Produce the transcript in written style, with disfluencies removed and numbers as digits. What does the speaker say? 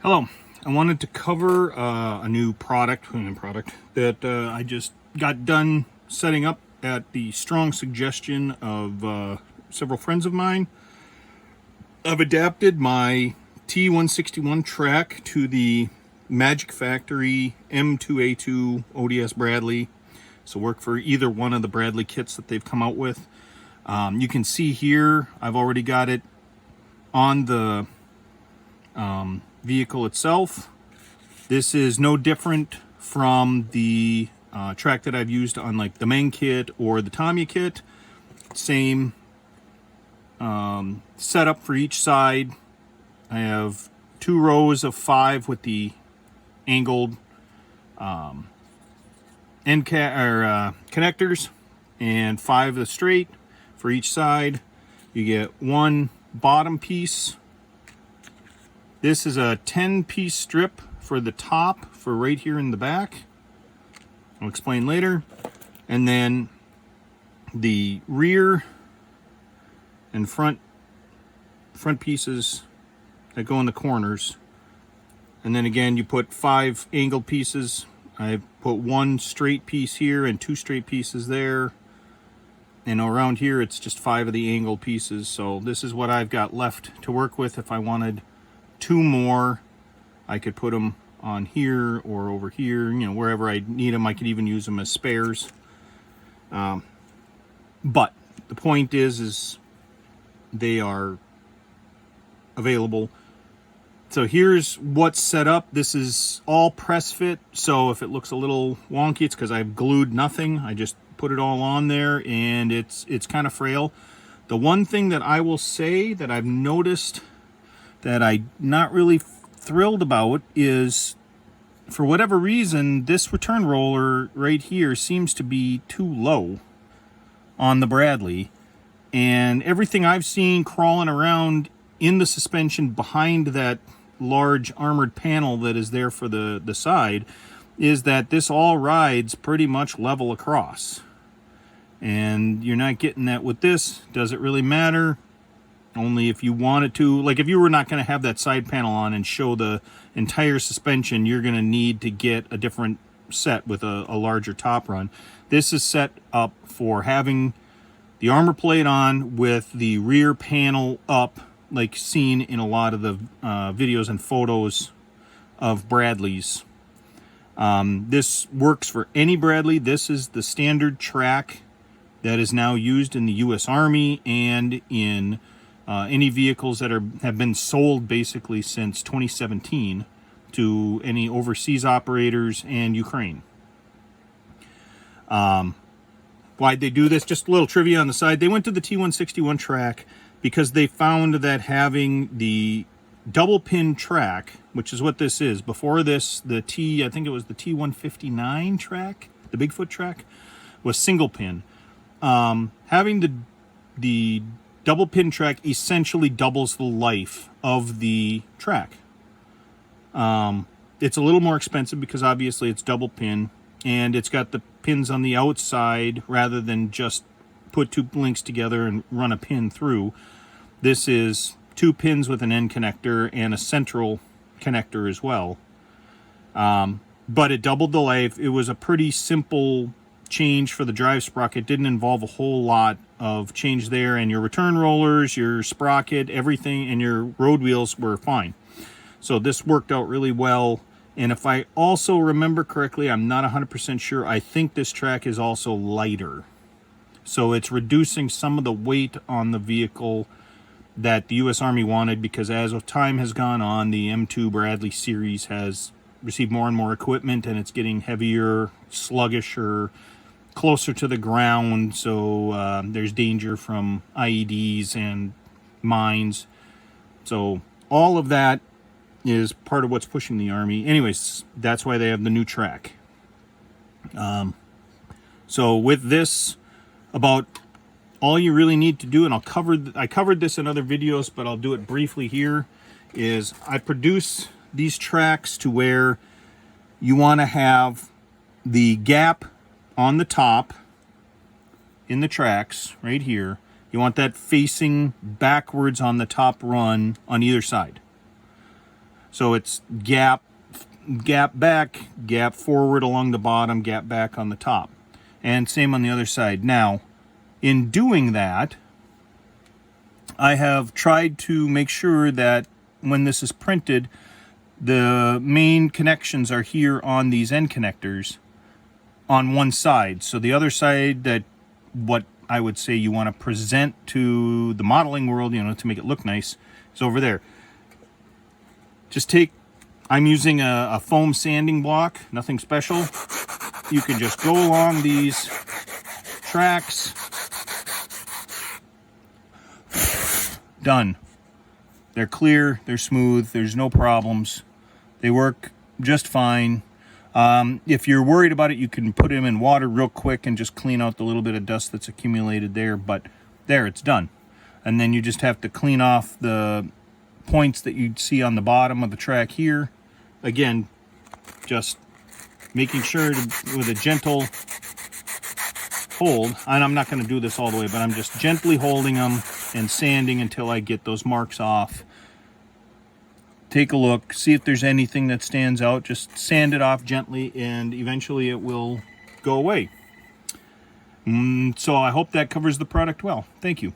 Hello. I wanted to cover a new product that I just got done setting up at the strong suggestion of several friends of mine. I've adapted my T161 track to the Magic Factory M2A2 ODS Bradley. So work for either one of the Bradley kits that they've come out with. You can see here I've already got it on the vehicle itself. This is no different from the track that I've used on like the main kit or the Tamiya kit. Same setup for each side. I have 2 rows of 5 with the angled connectors and 5 of the straight for each side. You get 1 bottom piece. This is a 10-piece strip for the top for right here in the back. I'll explain later. And then the rear and front pieces that go in the corners. And then again, you put 5 angled pieces. I put 1 straight piece here and 2 straight pieces there. And around here, it's just 5 of the angled pieces. So this is what I've got left to work with. If I wanted 2 more, I could put them on here or over here, you know, wherever I need them. I could even use them as spares. But the point is they are available. So here's what's set up. This is all press fit. So if it looks a little wonky, it's because I've glued nothing. I just put it all on there, and it's kind of frail. The one thing that I will say that I've noticed that I'm not really thrilled about is, for whatever reason, this return roller right here seems to be too low on the Bradley. And everything I've seen crawling around in the suspension behind that large armored panel that is there for the side is that this all rides pretty much level across. And you're not getting that with this. Does it really matter? Only if you wanted to. Like if you were not going to have that side panel on and show the entire suspension, you're going to need to get a different set with a larger top run. This is set up for having the armor plate on with the rear panel up, like seen in a lot of the videos and photos of Bradleys. This works for any Bradley. This is the standard track that is now used in the U.S. Army and in any vehicles that have been sold basically since 2017 to any overseas operators and Ukraine. Why'd they do this? Just a little trivia on the side. They went to the T161 track because they found that having the double pin track, which is what this is. Before this, I think it was the T159 track, the Bigfoot track, was single pin. Having the double pin track essentially doubles the life of the track. It's a little more expensive because obviously it's double pin, and it's got the pins on the outside rather than just put 2 links together and run a pin through. This is 2 pins with an end connector and a central connector as well. But it doubled the life. It was a pretty simple change for the drive sprocket. It didn't involve a whole lot of change there, and your return rollers, your sprocket, everything, and your road wheels were fine. So this worked out really well. And if I also remember correctly, I'm not 100% sure, I think this track is also lighter. So it's reducing some of the weight on the vehicle that the U.S. Army wanted, because as time has gone on, the M2 Bradley series has received more and more equipment, and it's getting heavier, sluggisher, closer to the ground, so there's danger from IEDs and mines. So all of that is part of what's pushing the Army. Anyways, that's why they have the new track. So with this, about all you really need to do, and I covered this in other videos, but I'll do it briefly here, is I produce these tracks to where you want to have the gap on the top in the tracks right here. You want that facing backwards on the top run on either side. So it's gap back, gap forward along the bottom, gap back on the top. And same on the other side. Now, in doing that, I have tried to make sure that when this is printed, the main connections are here on these end connectors on one side. So the other side, that what I would say you want to present to the modeling world, you know, to make it look nice, is over there. Just take, I'm using a foam sanding block, nothing special. You can just go along these tracks. Done. They're clear, they're smooth, there's no problems. They work just fine. If you're worried about it, you can put them in water real quick and just clean out the little bit of dust that's accumulated there, but there, it's done. And then you just have to clean off the points that you'd see on the bottom of the track here. Again, just making sure with a gentle hold, and I'm not going to do this all the way, but I'm just gently holding them and sanding until I get those marks off. Take a look, see if there's anything that stands out, just sand it off gently, and eventually it will go away. So I hope that covers the product well. Thank you.